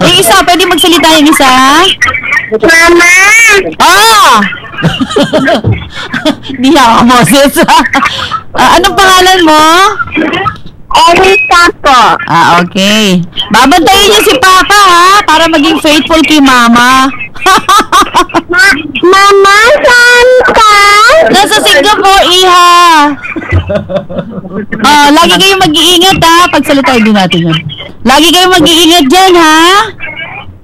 Yung isa, pwede magsalita yung isa? Mama! Ah! Di ako, Moses. Anong pangalan mo? Erika po. Okay. Babantayin niyo si Papa, ha? Para maging faithful kay Mama. Mama, saan ka? Nasa Singapore, Iha. Lagi kayong mag-iingat, ha? Pagsalita din natin yun. Lagi kayong mag-iingat dyan, ha?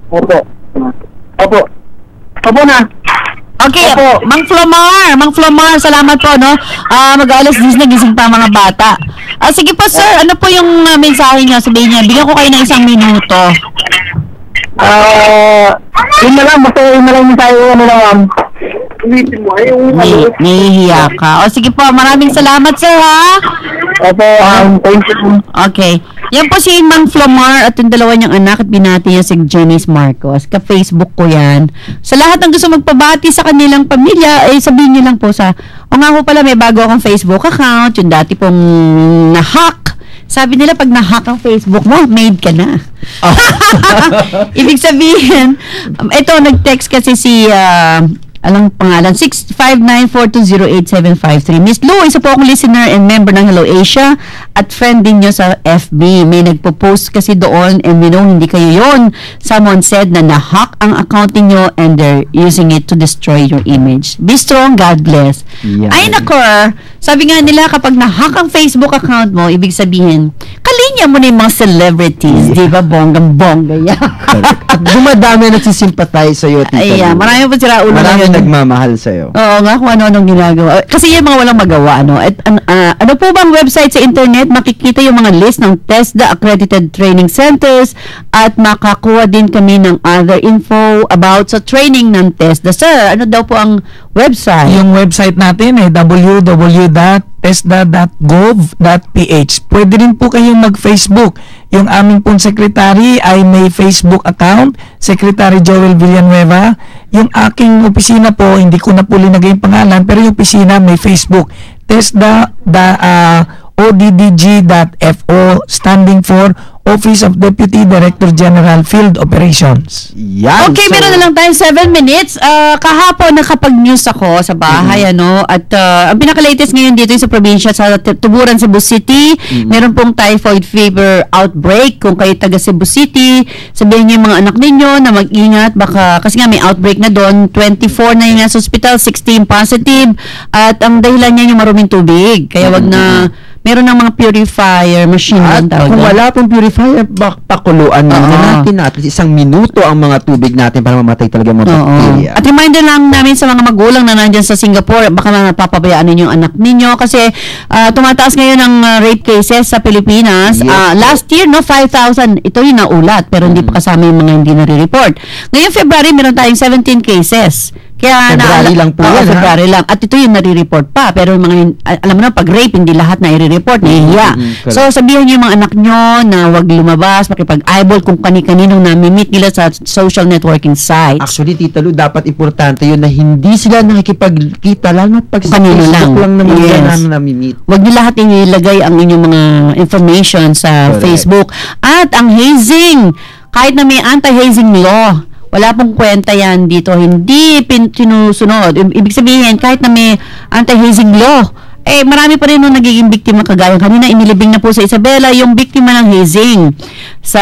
Opo. Opo. Opo na. Okay, Opo. Mang Flomar, salamat po, no? Mag-alas 10 na gising pa mga bata. Sige po, sir, ano po yung mensahe niyo? Sabihin niya, bigyan ko kayo ng 1 minuto. Yun na lang, basta yun na lang yung tayo, ano na, ma'am. Ulitin mo, yung Nahihiya ka. Sige po, maraming salamat, sir, ha? Opo, thank you. Okay. Yan po si Mang Flomar at yung dalawa niyang anak at binati niya si Janice Marcos. Ka-Facebook ko yan. Sa lahat ng gusto magpabati sa kanilang pamilya, sabihin niyo lang po o nga po pala, may bago akong Facebook account. Yung dati pong na-hack. Sabi nila, pag na-hack ang Facebook mo, made ka na. Ibig sabihin, ito, nag-text kasi si, alang pangalan, 659-420-8753. Miss Lou, isa po akong listener and member ng Hello Asia at friend din nyo sa FB. May nagpo-post kasi doon and we know hindi kayo yon. Someone said na na-hack ang account niyo and they're using it to destroy your image. Be strong, God bless. Yeah. Ay nako, sabi nga nila kapag na-hack ang Facebook account mo, ibig sabihin, kalinya mo na yung mga celebrities, di ba? Bonggang-bongga yan. At dumadami na nagsisympathize sa'yo, Tita Lou. Ayan, marami po sila ulo marami nagmamahal sa'yo. Oo nga, kung ano-anong ginagawa. Kasi yung mga walang magawa, ano? At, ano po bang website sa internet? Makikita yung mga list ng TESDA accredited training centers at makakuha din kami ng other info about sa training ng TESDA. Sir, ano daw po ang website? Yung website natin ay www.tesda.gov.ph. Pwede rin po kayong mag-Facebook. Yung aming pong secretary ay may Facebook account, Secretary Joel Villanueva. Yung aking opisina po, hindi ko na po linagay yung pangalan, pero yung opisina may Facebook. TESDA.oddg.fo, standing for Office of Deputy Director General Field Operations. Yan. Okay, meron na lang tayo 7 minutes. Kahapon nakapag-news ako sa bahay, ano, at ang pinaka-latest ngayon dito sa probinsya sa Tuburan, Cebu City, meron pong typhoid fever outbreak. Kung kayo taga Cebu City, sabihin niyo yung mga anak ninyo na mag-ingat, baka, kasi nga may outbreak na doon, 24 na yung nasa hospital, 16 positive, at ang dahilan niya yung maruming tubig. Kaya wag na, meron ng mga purifier machine at kung wala pong purifier, pakuluan na natin 1 minuto ang mga tubig natin para mamatay talaga mga bacteria. At reminder lang namin sa mga magulang na nandyan sa Singapore, baka napapabayaan ninyo yung anak ninyo kasi tumataas ngayon ang rape cases sa Pilipinas. Yes. Last year, 5,000. Ito yung naulat pero hindi pa kasama yung mga hindi nare-report. Ngayong February, meron tayong 17 cases. Kaya February lang po yan, February lang. At ito yung nare-report pa. Pero yung mga, alam mo na, pag rape, hindi lahat na i-report. Nahihiya. So, sabihan niyo yung mga anak nyo na wag lumabas, makipag-eyeball kung kani-kaninong nami-meet nila sa social networking sites. Actually, Tita Lou, dapat importante yun na hindi sila nakikipagkita, lalo na pag sa Facebook lang naman yan nami-meet. Wag niyo lahat ilagay ang inyong mga information sa Facebook. At ang hazing, kahit na may anti-hazing law, wala pong kwenta yan dito. Hindi sinusunod. Ibig sabihin, kahit na may anti-hazing law, marami pa rin nung nagiging biktima kagaya. Kanina, inilibing na po sa Isabela yung biktima ng hazing. Sa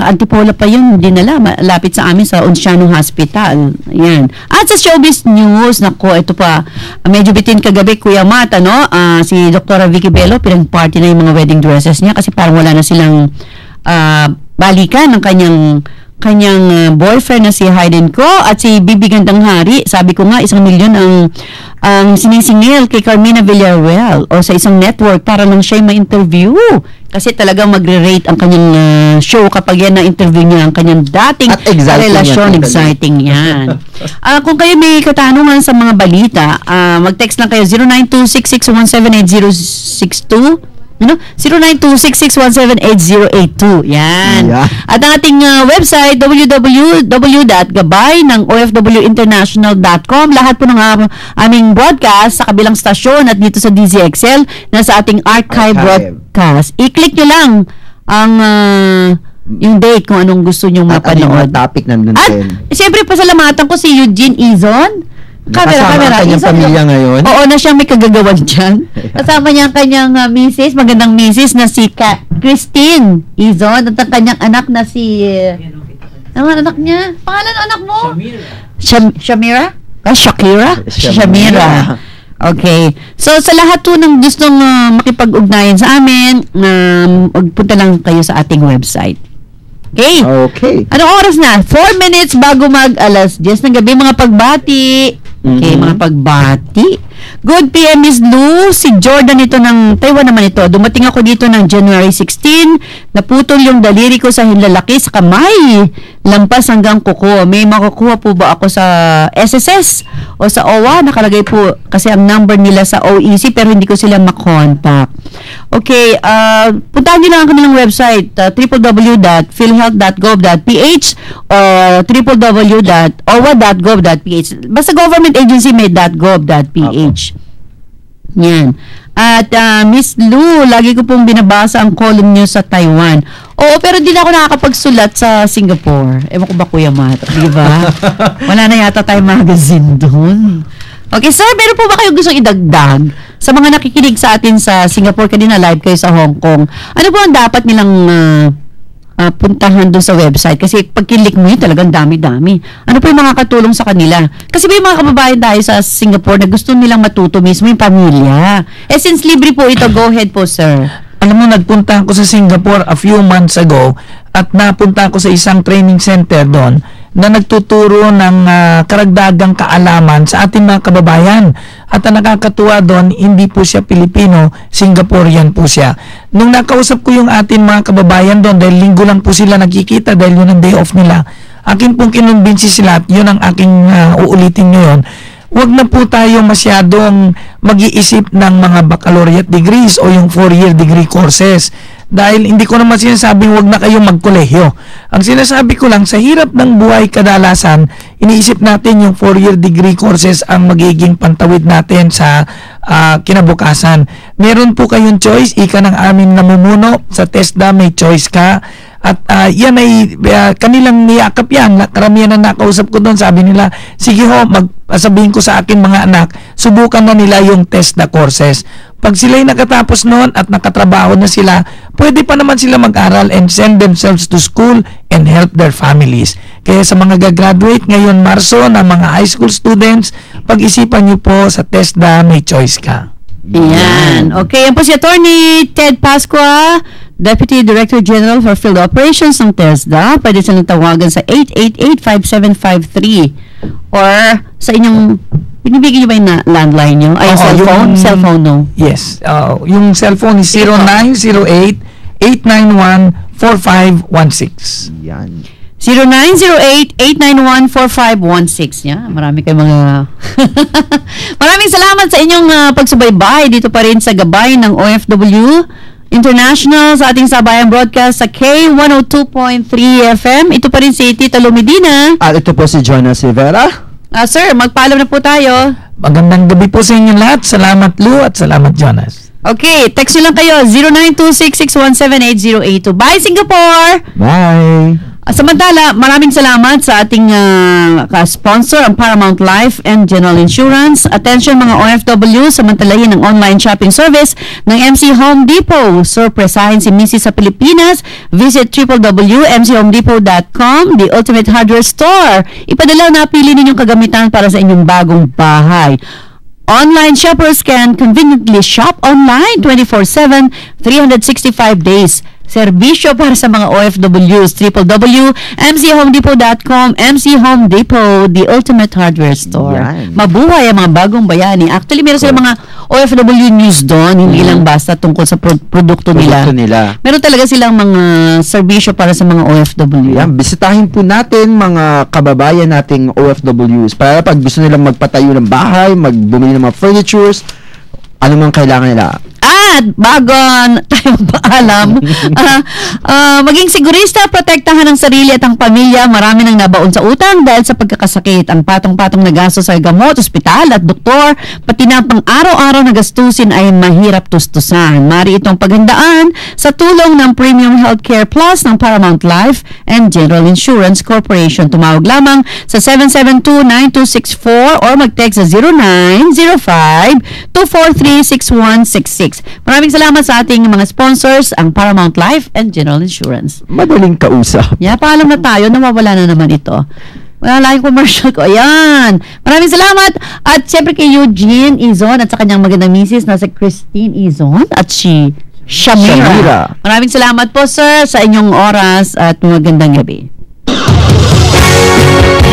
Antipolo pa yun, dinala. Malapit sa amin sa Onciano Hospital. Yan. At sa Showbiz News, nako, ito pa, medyo bitin kagabi, Kuya Mat, si Dr. Vicky Bello, pinag-party na yung mga wedding dresses niya kasi parang wala na silang balikan ng kanyang boyfriend na si Hayden Ko at si Bibi Gandang Hari. Sabi ko nga, 1 milyon ang sinisingil kay Carmina Villarreal o sa isang network para lang siya ma-interview. Kasi talagang magre-rate ang kanyang show kapag yan na-interview niya ang kanyang dating relasyon. Exciting yan. Kung kayo may katanungan sa mga balita, mag-text lang kayo 0926617862. 0926617882. Yan. Yeah. At ang ating website, www.gabay ng ofwinternational.com. Lahat po ng aming broadcast sa kabilang stasyon at dito sa DZXL na sa ating archive broadcast. I-click nyo lang ang yung date kung anong gusto nyong At ano yung mapanood. mga topic nandun At, din. siyempre, pasalamatan ko si Eugene Izon. Nakasama ang kanyang Izon, pamilya ngayon. Oo, na siyang may kagagawan dyan. Kasama niya ang kanyang misis, magandang misis na si Christine Izon at ang kanyang anak na si... ano ang anak niya? Pangalan ng anak mo? Shamira? Shakira? Shamira. Okay. So, sa lahat po ng gustong makipag-ugnayan sa amin, magpunta lang kayo sa ating website. Okay? Okay. Anong oras na? 4 minutes bago mag-alas 10 ng gabi, mga pagbati. Okay, mga pagbati. Good PM, Miss Lou. Si Jordan ito ng Taiwan naman ito. Dumating ako dito ng January 16. Naputol yung daliri ko sa hinlalaki sa kamay. Lampas hanggang kuko. May makukuha po ba ako sa SSS o sa OWA? Nakalagay po kasi ang number nila sa OEC pero hindi ko sila makontak. Okay, puntahan nyo lang ang kanilang website, www.philhealth.gov.ph or www.owa.gov.ph. Basta government agency may .gov.ph. Yan. At Miss Lou, lagi ko pong binabasa ang column nyo sa Taiwan. Oo, pero di na ako nakakapagsulat sa Singapore. Ewan ko ba, Kuya Matt? Di ba? Wala na yata tayong magazine doon. Okay, sir, meron po ba kayong gustong idagdag sa mga nakikinig sa atin sa Singapore? Kanina live kayo sa Hong Kong. Ano po ang dapat nilang puntahan doon sa website? Kasi pag kinlik mo yun, talagang dami-dami. Ano po yung makakatulong sa kanila? Kasi may mga kababayan tayo sa Singapore na gusto nilang matuto mismo yung pamilya. Since libre po ito, go ahead po, sir. Alam mo, nagpunta ako sa Singapore a few months ago at napunta ako sa isang training center doon na nagtuturo ng karagdagang kaalaman sa ating mga kababayan. At ang nakakatuwa doon, hindi po siya Pilipino, Singaporean po siya. Nung nakausap ko yung ating mga kababayan doon, dahil linggo lang po sila nagkikita dahil yun ang day off nila, akin pong kinumbinsi sila at yun ang aking uulitin ngayon. Huwag na po tayo masyadong mag-iisip ng mga baccalaureate degrees o yung 4-year degree courses. Dahil hindi ko naman sinasabing huwag na kayong magkolehiyo. Ang sinasabi ko lang, sa hirap ng buhay kadalasan, iniisip natin yung 4-year degree courses ang magiging pantawid natin sa kinabukasan. Meron po kayong choice, ika ng aming namumuno, sa TESDA may choice ka. At yan ay kanilang niyakap yan. Karamihan na nakausap ko doon, sabi nila, sige ho, sabihin ko sa akin mga anak, subukan na nila yung TESDA courses. Pag sila'y nakatapos noon at nakatrabaho na sila, pwede pa naman sila mag-aral and send themselves to school and help their families. Kaya sa mga gagraduate ngayon Marso na mga high school students, pag-isipan nyo po sa TESDA, may choice ka. Yan. Okay, yan po si Attorney Ted Pascua, Deputy Director General for Field Operations ng TESDA. Pwede silang tawagan sa 888-5753 or sa inyong binibigyan nyo ba yung landline nyo? Ay, cellphone? Cellphone, no? Yes. Yung cellphone is 0908-891-4516. Yan. 0908-891-4516. Yeah, marami kayong mga... Maraming salamat sa inyong pagsubaybay dito pa rin sa gabay ng OFW International sa ating sabayang broadcast sa K102.3 FM. Ito pa rin si Tita Lumidina. At ito po si Jonas Rivera. Sir, magpaalam na po tayo. Magandang gabi po sa inyo lahat. Salamat Lou at salamat Jonas. Okay, text nyo lang kayo 0926-617-8082. Bye, Singapore! Bye! Samantala, maraming salamat sa ating sponsor, ang Paramount Life and General Insurance. Attention mga OFW, samantalahin ang online shopping service ng MC Home Depot. Surpresahin si Mrs. sa Pilipinas. Visit www.mchomedepot.com, the ultimate hardware store. Ipadala na pili ninyong kagamitan para sa inyong bagong bahay. Online shoppers can conveniently shop online 24/7, 365 days. Serbisyo para sa mga OFWs, www.mchomedepot.com. MC Home Depot, the ultimate hardware store. Yan. Mabuhay ang mga bagong bayani. Actually, meron sila mga OFW news doon, hindi lang basta tungkol sa produkto nila. Meron talaga silang mga serbisyo para sa mga OFW. Yan, bisitahin po natin mga kababayan nating OFWs para pag gusto nilang magpatayo ng bahay, magbumili ng mga furnitures, ano mang kailangan nila. At bago tayo magpaalam, maging sigurista, protektahan ang sarili at ang pamilya. Marami nang nabaon sa utang dahil sa pagkakasakit. Ang patong-patong na gasto sa gamot, ospital at doktor, pati na pang-araw-araw na gastusin ay mahirap tustusan. Mari itong paghandaan sa tulong ng Premium Healthcare Plus ng Paramount Life and General Insurance Corporation. Tumawag lamang sa 772-9264 or mag-text sa 0905-243-6166. Maraming salamat sa ating mga sponsors, ang Paramount Life and General Insurance. Madaling kausap. Yeah, paalam na tayo, nawawala na naman ito. Wala lang yung commercial ko. Ayan. Maraming salamat. At syempre kay Eugene Izon at sa kanyang magandang misis na si Christine Izon at si Shamira. Maraming salamat po, sir, sa inyong oras at magandang gabi.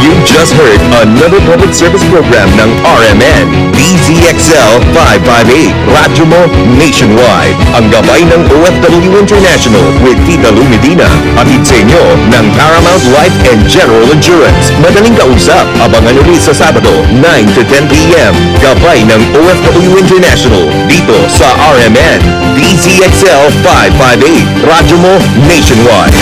You just heard another public service program ng RMN, DZXL 558, Radyo Mo Nationwide. Ang gabay ng OFW International with Tita Lou Medina. Atid sa inyo ng Paramount Life and General Insurance. Madaling kausap, abangan ulit sa Sabado, 9 to 10 p.m. Gabay ng OFW International dito sa RMN, DZXL 558, Radyo Mo Nationwide.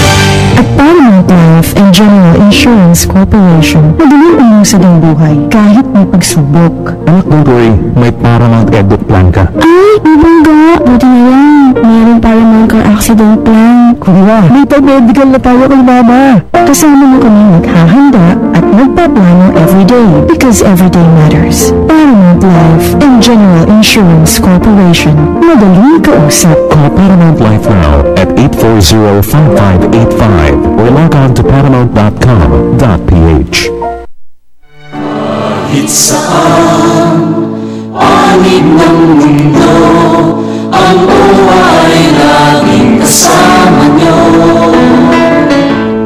At Paramount Life and General Insurance Corporation, madaling umusad ang buhay kahit may pagsubok. Anak, don't worry. May Paramount Edu plan ka. Ay, mabangga! Buti na lang. Mayroong Paramount Car Accident Plan. Kuya, may pa-medical na tayo kay mama. Kasama mo kami naghahanda at nagpaplano everyday because everyday matters. Paramount Life and General Insurance Corporation, madaling kausap. Call Paramount Life now at 840-5585 or log on to paramount.com.ph. Kahit saan, panig ng mundo, ang buhay laging kasama nyo.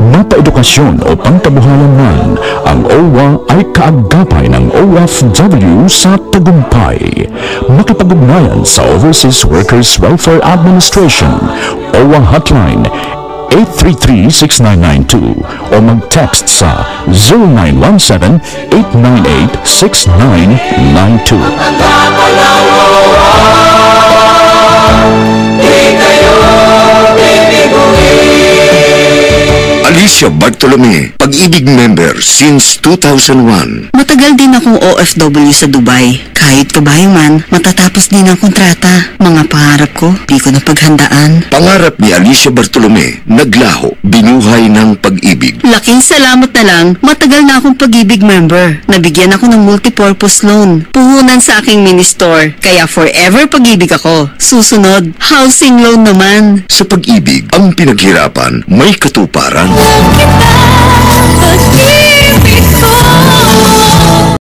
Mapa-edukasyon o pangkabuhayan man, ang OWA ay kaagapay ng OFW sa tagumpay. Makipag-ugnayan sa Overseas Workers Welfare Administration, OWA Hotline 833-6992 o mag-text sa 0917-898-6992. Alicia Bartolome, Pag-ibig member since 2001. Matagal din akong OFW sa Dubai. Kahit kabayo man, matatapos din ang kontrata. Mga pangarap ko, di ko na paghandaan. Pangarap ni Alicia Bartolome, naglaho, binuhay ng pag-ibig. Laking salamat na lang, matagal na akong Pag-ibig member. Nabigyan ako ng multipurpose loan. Puhunan sa aking mini-store. Kaya forever Pag-ibig ako. Susunod, housing loan naman. Sa pag-ibig, ang pinaghirapan may katuparan. Pag-ibig ko